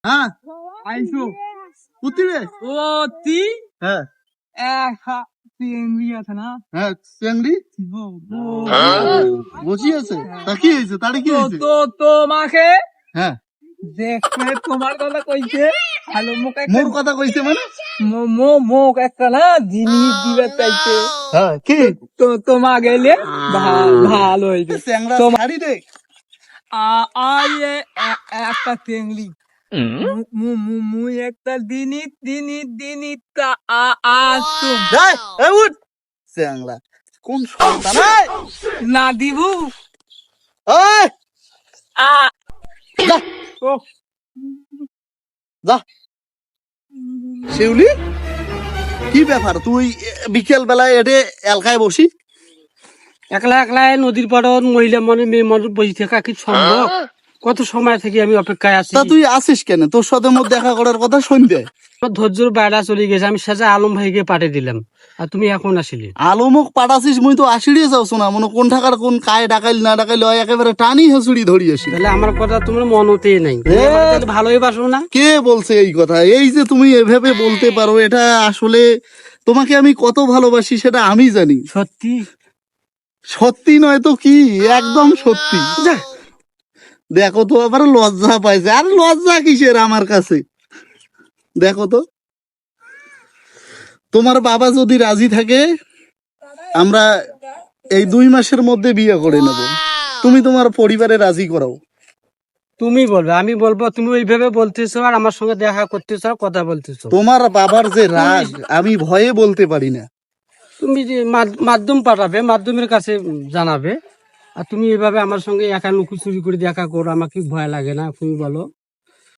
হ্যাঁ আইসো কুতি রে অতি হ্যাঁ চিংড়ি আছে না হ্যাঁ চিংড়ি বসি আছে তা কি হয়েছে তারে কি হয়েছে তোমাকে হ্যাঁ দেখে তোমার কথা কইছে ভালো মোর কথা কইছে মানে মোক একটা না জিনিস দিবে চাইছে হ্যাঁ কি তো তোমা গেলে ভালো হইবে চ্যাংড়া শাড়ি রে একটা চিংড়ি মুই একটা দিনই তা আসুম এই উঠ চ্যাংড়া কোন শয়তান এই না দিবু ওই যা ও যা শিউলি কি ব্যাপার তুই বিকেল বেলায় এটে এলাকায় বসি একলা একলাই নদীর পাড়ত মহিলা মানে মেয়ে মানুষ বসে থাকা কি সম্ভব কত সময় থেকে আমি অপেক্ষায় আছি তা তুই আসিস কেন তোর সাথে মোর দেখা করার কথা শুনবে আমার ধৈর্যর বাইরে চলে গেছে আমি সাজা আলম ভাইকে পাঠিয়ে দিলাম আর তুমি এখন আসিলি আলমক পাঠাছিস মুই তো আসিড়িয়ে যাওছ না মনে কোন ঠাকার কোন কায় ডাকাইল না ডাকাইল একেবারে টানি হেসুড়ি ধরিয়েছি তাহলে আমার কথা তোমার মনতেই নাই তাহলে ভালোই বাসো না কে বলছে এই কথা এই যে তুমি এভাবে বলতে পারো এটা আসলে তোমাকে আমি কত ভালোবাসি সেটা আমি জানি সত্যি সত্যি নয় তো কি একদম সত্যি যা দেখো তো আবার লজ্জা পাইছে আর লজ্জা কিসের আমার কাছে দেখো তো তোমার বাবা যদি রাজি থাকে আমরা এই 2 মাসের মধ্যে বিয়ে করে নেব তুমি তোমার পরিবারে রাজি করাও তুমি বলবে আমি বলবো তুমি ওইভাবে বলতেছো আর আমার সঙ্গে দেখা করতেছো আর কথা বলতেছো তোমার বাবার যে রাগ আমি ভয়ে বলতে পারি না তুমি যে মাধ্যম পাঠাবে মাধ্যমের কাছে জানাবে আর তুমি এইভাবে আমার সঙ্গে একা লুকোচুরি করে দেখা করো আমার কি ভয় লাগে না তুমি বলো